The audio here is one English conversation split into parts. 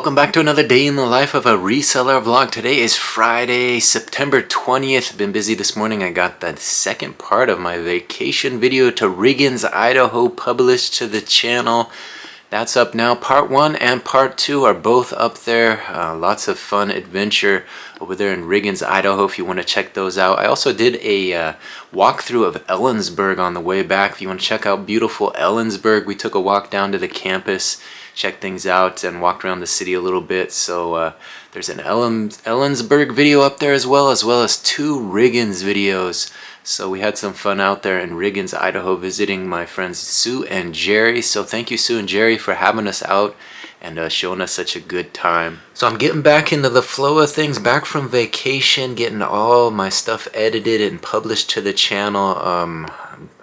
welcome back to another day in the life of a reseller vlog. Today is Friday, September 20th. Been busy this morning. I got the second part of my vacation video to Riggins, Idaho published to the channel. That's up now. Part 1 and Part 2 are both up there. Lots of fun adventure over there in Riggins, Idaho if you want to check those out. I also did a walkthrough of Ellensburg on the way back. If you want to check out beautiful Ellensburg, we took a walk down to the campus, checked things out, and walked around the city a little bit. So there's an Ellensburg video up there as well as 2 Riggins videos. So we had some fun out there in Riggins, Idaho, visiting my friends Sue and Jerry. So thank you, Sue and Jerry, for having us out and showing us such a good time. So I'm getting back into the flow of things, back from vacation, getting all my stuff edited and published to the channel. I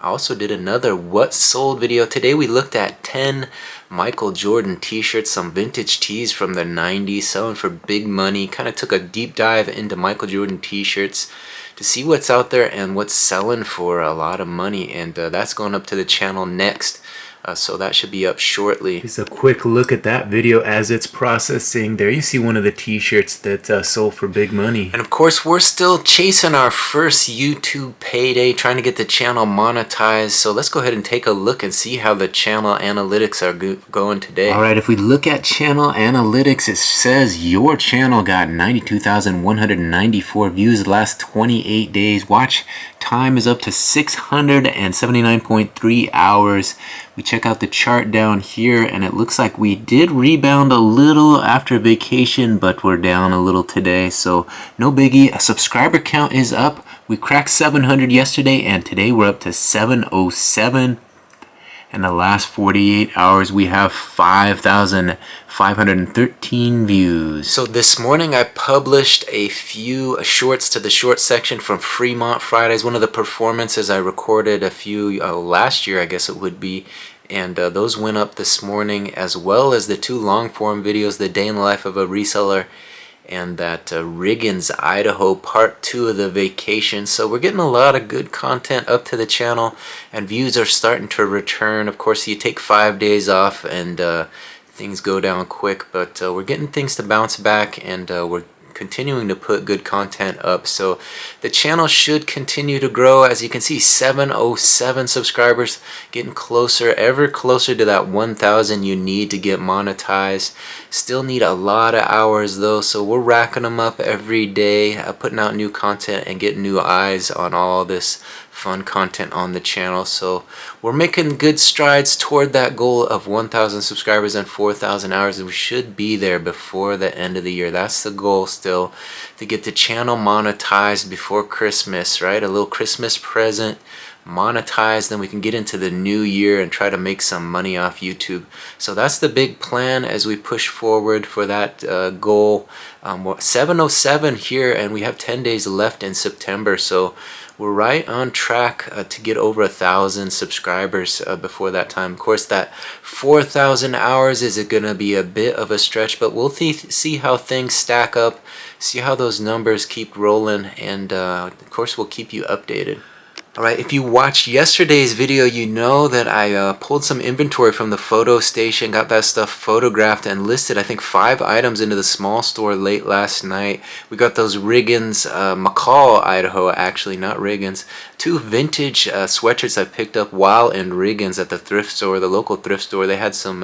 also did another What Sold video. Today we looked at 10 Michael Jordan t-shirts, some vintage tees from the 90s, selling for big money. Kind of took a deep dive into Michael Jordan t-shirts to see what's out there and what's selling for a lot of money, and that's going up to the channel next. So that should be up shortly. Just a quick look at that video as it's processing. There you see one of the t-shirts that sold for big money. And of course we're still chasing our first YouTube payday, trying to get the channel monetized. So let's go ahead and take a look and see how the channel analytics are going today. Alright, if we look at channel analytics, it says your channel got 92,194 views the last 28 days. Watch time is up to 679.3 hours. We check out the chart down here, and it looks like we did rebound a little after vacation, but we're down a little today, so no biggie. A subscriber count is up. We cracked 700 yesterday, and today we're up to 707. In the last 48 hours, we have 5,513 views. So this morning I published a few shorts to the short section from Fremont Fridays, one of the performances. I recorded a few last year, I guess it would be, and those went up this morning, as well as the 2 long form videos, The Day in the Life of a Reseller and that Riggins, Idaho part 2 of the vacation. So we're getting a lot of good content up to the channel, and views are starting to return. Of course, you take 5 days off and things go down quick, but we're getting things to bounce back, and we're continuing to put good content up. So the channel should continue to grow. As you can see, 707 subscribers, getting closer, ever closer to that 1,000 you need to get monetized. Still need a lot of hours though, so we're racking them up every day, putting out new content and getting new eyes on all this fun content on the channel. So we're making good strides toward that goal of 1,000 subscribers and 4,000 hours, and we should be there before the end of the year. That's the goal still, to get the channel monetized before Christmas, right? A little Christmas present, monetized, then we can get into the new year and try to make some money off YouTube. So that's the big plan as we push forward for that goal. 707 here, and we have 10 days left in September, so we're right on track to get over 1,000 subscribers before that time. Of course, that 4,000 hours is going to be a bit of a stretch, but we'll see how things stack up, see how those numbers keep rolling, and of course we'll keep you updated. Alright, if you watched yesterday's video, you know that I pulled some inventory from the photo station, got that stuff photographed and listed, I think 5 items into the small store late last night. We got those Riggins, McCall, Idaho, actually, not Riggins. 2 vintage sweatshirts I picked up while in Riggins at the thrift store, the local thrift store. They had some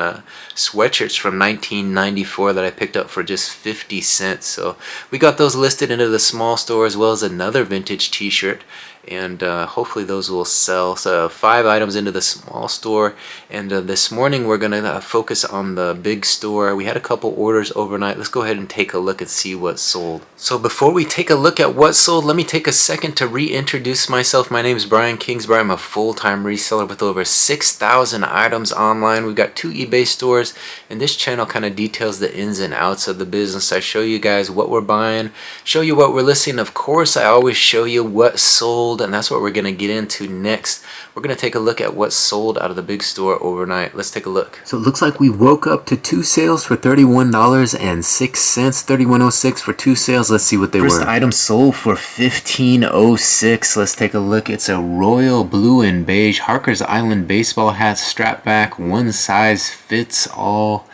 sweatshirts from 1994 that I picked up for just 50 cents. So we got those listed into the small store, as well as another vintage t-shirt, and hopefully those will sell. So 5 items into the small store, and this morning we're gonna focus on the big store. We had a couple orders overnight. Let's go ahead and take a look and see what sold. So before we take a look at what sold, let me take a second to reintroduce myself. My name is Brian Kingsbury. I'm a full-time reseller with over 6,000 items online. We've got 2 eBay stores, and this channel kind of details the ins and outs of the business. I show you guys what we're buying, show you what we're listing. Of course, I always show you what sold, and that's what we're going to get into next. We're going to take a look at what sold out of the big store overnight. Let's take a look. So it looks like we woke up to 2 sales for $31.06, $31.06 for 2 sales. Let's see what they were. First item sold for $15.06. Let's take a look. It's a royal blue and beige Harker's Island baseball hat, strap back, one size fits all.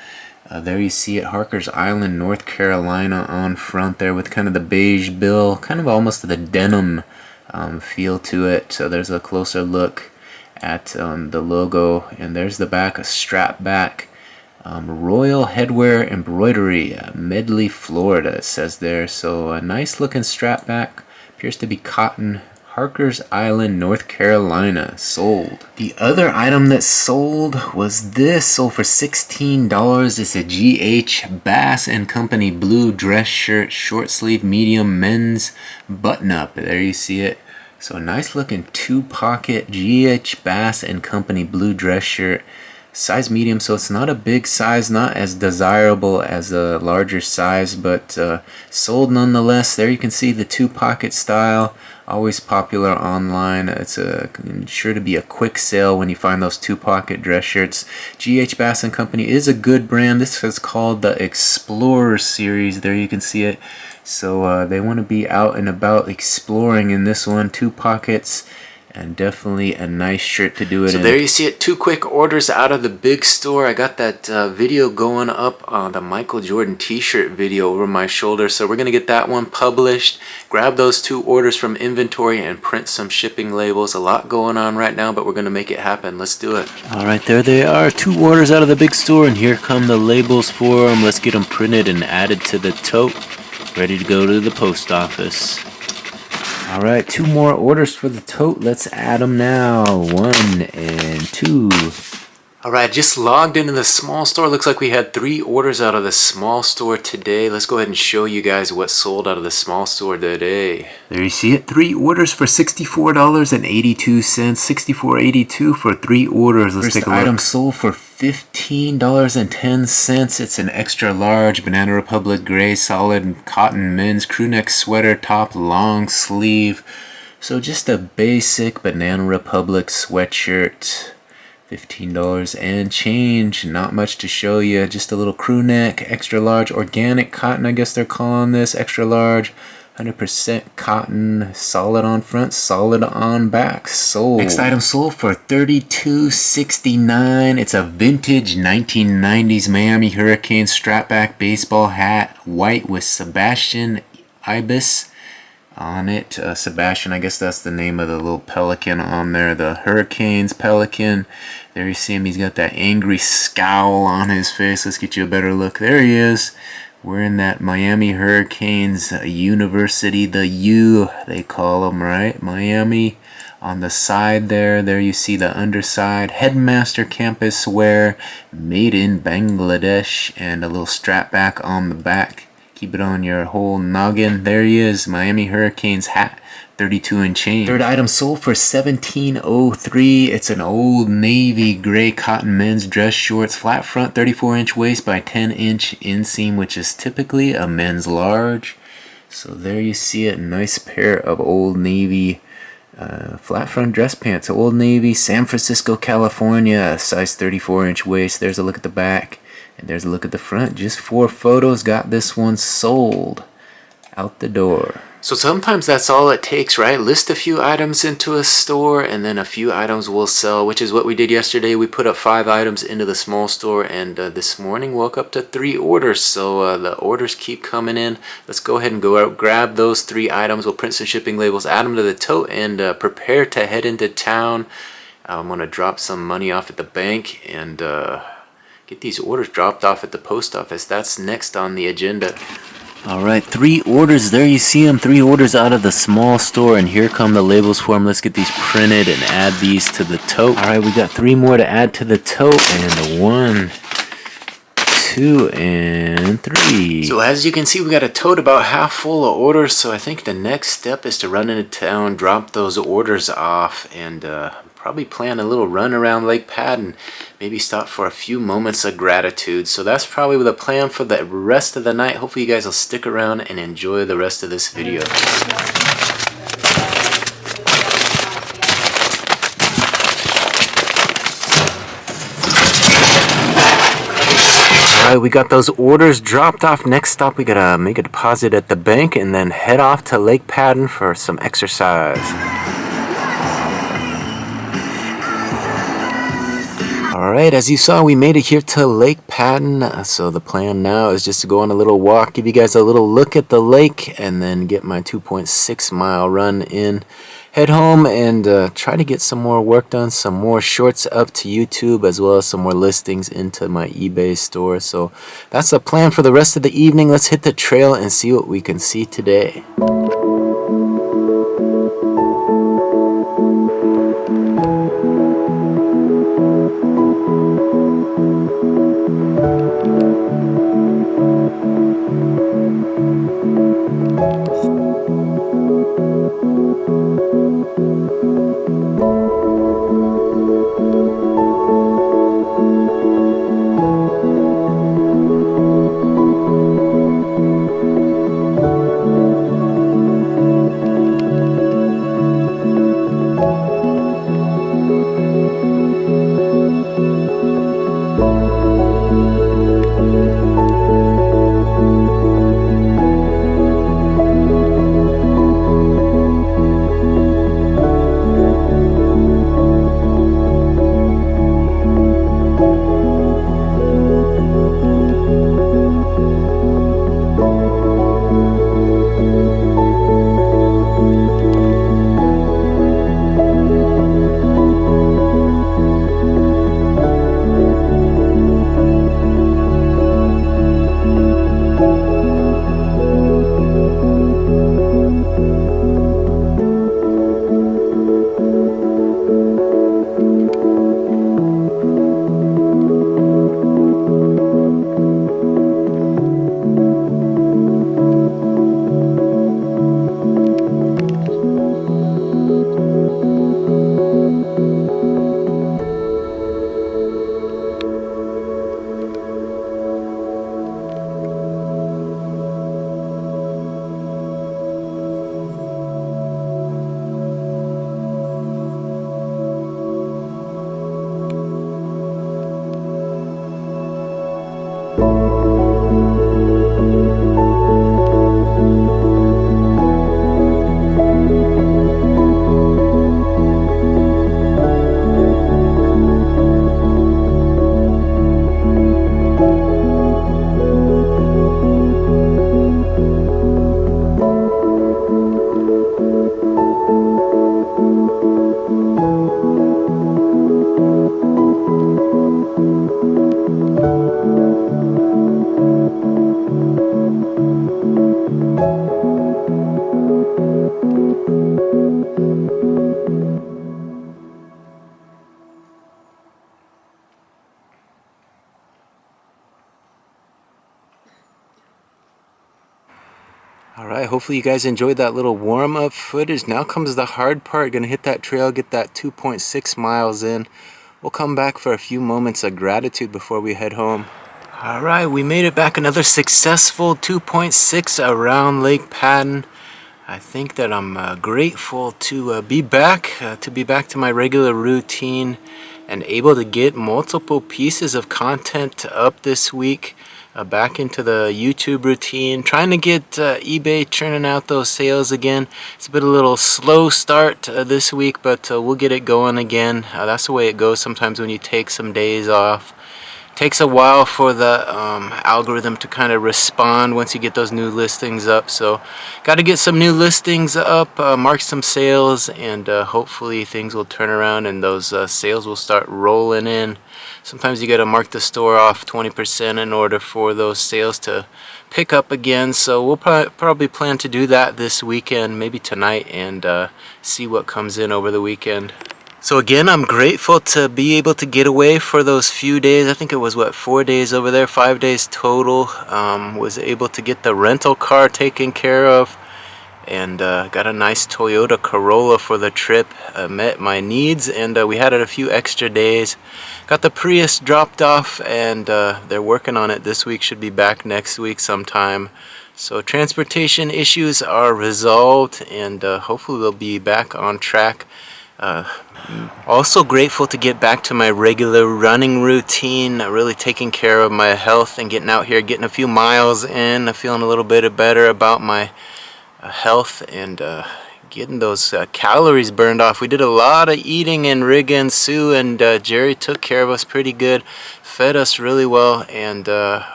There you see it, Harker's Island, North Carolina on front there with kind of the beige bill, kind of almost the denim feel to it. So there's a closer look at the logo, and there's the back, a strap back. Royal Headwear Embroidery, Medley, Florida, it says there. So a nice looking strap back, appears to be cotton. Harker's Island, North Carolina, sold. The other item that sold was this, sold for $16. It's a GH Bass & Company blue dress shirt, short sleeve, medium men's button up. There you see it. So a nice looking 2-pocket GH Bass & Company blue dress shirt. Size medium, so it's not a big size, not as desirable as a larger size, but sold nonetheless. There you can see the 2-pocket style, always popular online. It's sure to be a quick sale when you find those 2-pocket dress shirts. GH Bass & Company is a good brand. This is called the Explorer series. There you can see it. So they want to be out and about exploring in this one. 2 pockets. And definitely a nice shirt to do it in. So there you see it, 2 quick orders out of the big store. I got that video going up, the Michael Jordan t-shirt video over my shoulder. So we're going to get that one published. Grab those 2 orders from inventory and print some shipping labels. A lot going on right now, but we're going to make it happen. Let's do it. All right, there they are. 2 orders out of the big store, and here come the labels for them. Let's get them printed and added to the tote. Ready to go to the post office. Alright, 2 more orders for the tote. Let's add them now. 1 and 2. Alright, just logged into the small store. Looks like we had 3 orders out of the small store today. Let's go ahead and show you guys what sold out of the small store today. There you see it. 3 orders for $64.82. $64.82 for 3 orders. Let's take a look. Item sold for $15.10. It's an extra large Banana Republic gray solid cotton men's crew neck sweater top, long sleeve. So just a basic Banana Republic sweatshirt. $15 and change. Not much to show you. Just a little crew neck, extra large, organic cotton, I guess they're calling this. Extra large, 100% cotton, solid on front, solid on back. Sold. Next item sold for $32.69. It's a vintage 1990s Miami Hurricane strapback baseball hat, white with Sebastian Ibis on it. Sebastian, I guess that's the name of the little pelican on there, the Hurricanes pelican. There you see him, he's got that angry scowl on his face. Let's get you a better look. There he is, wearing that Miami Hurricanes University, the U they call them, right? Miami on the side there. There you see the underside, Headmaster campus wear, made in Bangladesh, and a little strap back on the back. Keep it on your whole noggin. There he is, Miami Hurricanes hat, 32 and change. Third item sold for $17.03. It's an Old Navy gray cotton men's dress shorts, flat front, 34-inch waist by 10-inch inseam, which is typically a men's large. So there you see it, nice pair of Old Navy flat front dress pants. Old Navy, San Francisco, California, size 34-inch waist. There's a look at the back. And there's a look at the front. Just 4 photos. Got this one sold. Out the door. So sometimes that's all it takes, right? List a few items into a store and then a few items will sell, which is what we did yesterday. We put up 5 items into the small store, and this morning woke up to 3 orders. So the orders keep coming in. Let's go ahead and go out, grab those 3 items. We'll print some shipping labels, add them to the tote, and prepare to head into town. I'm going to drop some money off at the bank and get these orders dropped off at the post office. That's next on the agenda. Alright, 3 orders. There you see them. 3 orders out of the small store, and here come the labels for them. Let's get these printed and add these to the tote. Alright, we got 3 more to add to the tote, and 1, 2, and 3. So as you can see, we got a tote about half full of orders, so I think the next step is to run into town, drop those orders off, and probably plan a little run around Lake Padden. Maybe stop for a few moments of gratitude. So that's probably the plan for the rest of the night. Hopefully you guys will stick around and enjoy the rest of this video. Alright, we got those orders dropped off. Next stop, we gotta make a deposit at the bank and then head off to Lake Padden for some exercise. Alright, as you saw, we made it here to Lake Padden, so the plan now is just to go on a little walk, give you guys a little look at the lake, and then get my 2.6 mile run in, head home, and try to get some more work done, some more shorts up to YouTube, as well as some more listings into my eBay store. So that's the plan for the rest of the evening. Let's hit the trail and see what we can see today. Alright, hopefully you guys enjoyed that little warm-up footage. Now comes the hard part. Gonna hit that trail, get that 2.6 miles in. We'll come back for a few moments of gratitude before we head home. Alright, we made it back, another successful 2.6 around Lake Padden. I think that I'm grateful to be back to my regular routine and able to get multiple pieces of content up this week. Back into the YouTube routine, trying to get eBay churning out those sales again. It's been a little slow start this week, but we'll get it going again. That's the way it goes sometimes when you take some days off. Takes a while for the algorithm to kind of respond once you get those new listings up. So got to get some new listings up, mark some sales, and hopefully things will turn around and those sales will start rolling in. Sometimes you got to mark the store off 20% in order for those sales to pick up again. So we'll probably plan to do that this weekend, maybe tonight, and see what comes in over the weekend. So again, I'm grateful to be able to get away for those few days. I think it was, what, 4 days over there, 5 days total. Was able to get the rental car taken care of, and got a nice Toyota Corolla for the trip. Met my needs, and we had it a few extra days. Got the Prius dropped off, and they're working on it this week. Should be back next week sometime. So transportation issues are resolved, and hopefully they'll be back on track. Also grateful to get back to my regular running routine, really taking care of my health and getting out here, getting a few miles in, feeling a little bit better about my health, and getting those calories burned off. We did a lot of eating in Riga. Sue and Jerry took care of us pretty good, fed us really well, and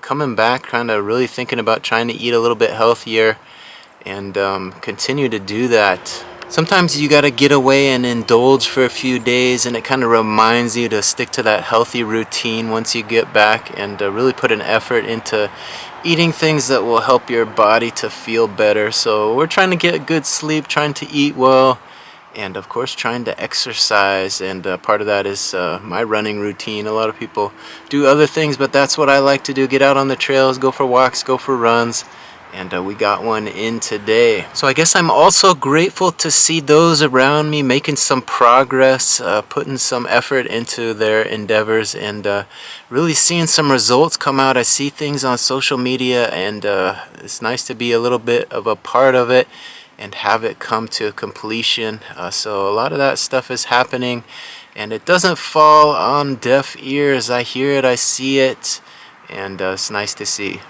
coming back kind of really thinking about trying to eat a little bit healthier and continue to do that. Sometimes you gotta get away and indulge for a few days, and it kind of reminds you to stick to that healthy routine once you get back, and really put an effort into eating things that will help your body to feel better. So we're trying to get good sleep, trying to eat well, and of course trying to exercise, and part of that is my running routine. A lot of people do other things, but that's what I like to do: get out on the trails, go for walks, go for runs. And we got one in today. So I guess I'm also grateful to see those around me making some progress, putting some effort into their endeavors, and really seeing some results come out. I see things on social media, and it's nice to be a little bit of a part of it and have it come to completion. So a lot of that stuff is happening, and it doesn't fall on deaf ears. I hear it, I see it, and it's nice to see.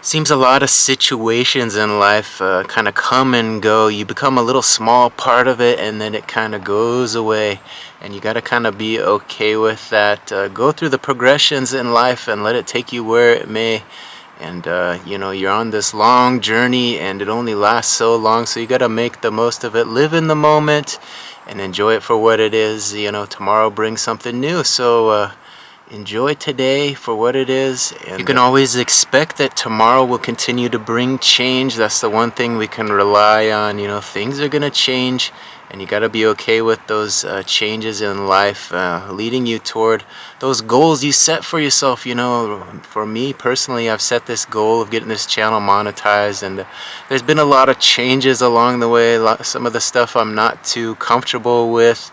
Seems a lot of situations in life kind of come and go. You become a little small part of it, and then it kind of goes away, and you got to kind of be okay with that. Go through the progressions in life and let it take you where it may. And you know, you're on this long journey, and it only lasts so long, so you got to make the most of it. Live in the moment and enjoy it for what it is. You know, tomorrow brings something new, so enjoy today for what it is, and you can always expect that tomorrow will continue to bring change. That's the one thing we can rely on. You know, things are gonna change, and you got to be okay with those changes in life, leading you toward those goals you set for yourself. You know, for me personally, I've set this goal of getting this channel monetized, and there's been a lot of changes along the way. Some of the stuff I'm not too comfortable with,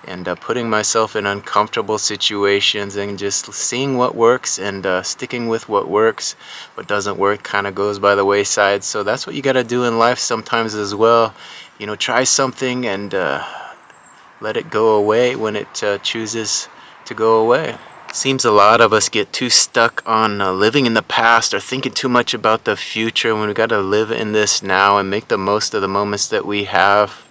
and putting myself in uncomfortable situations, and just seeing what works, and sticking with what works. What doesn't work kind of goes by the wayside. So that's what you got to do in life sometimes as well. You know, try something and let it go away when it chooses to go away. Seems a lot of us get too stuck on living in the past or thinking too much about the future, when we got to live in this now and make the most of the moments that we have.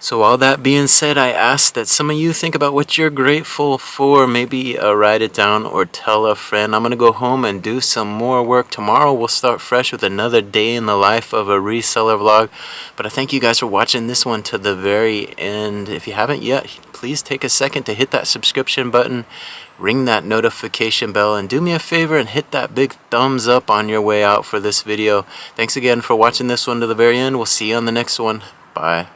So all that being said, I ask that some of you think about what you're grateful for. Maybe write it down or tell a friend. I'm going to go home and do some more work. Tomorrow we'll start fresh with another day in the life of a reseller vlog. But I thank you guys for watching this one to the very end. If you haven't yet, please take a second to hit that subscription button, ring that notification bell, and do me a favor and hit that big thumbs up on your way out for this video. Thanks again for watching this one to the very end. We'll see you on the next one. Bye.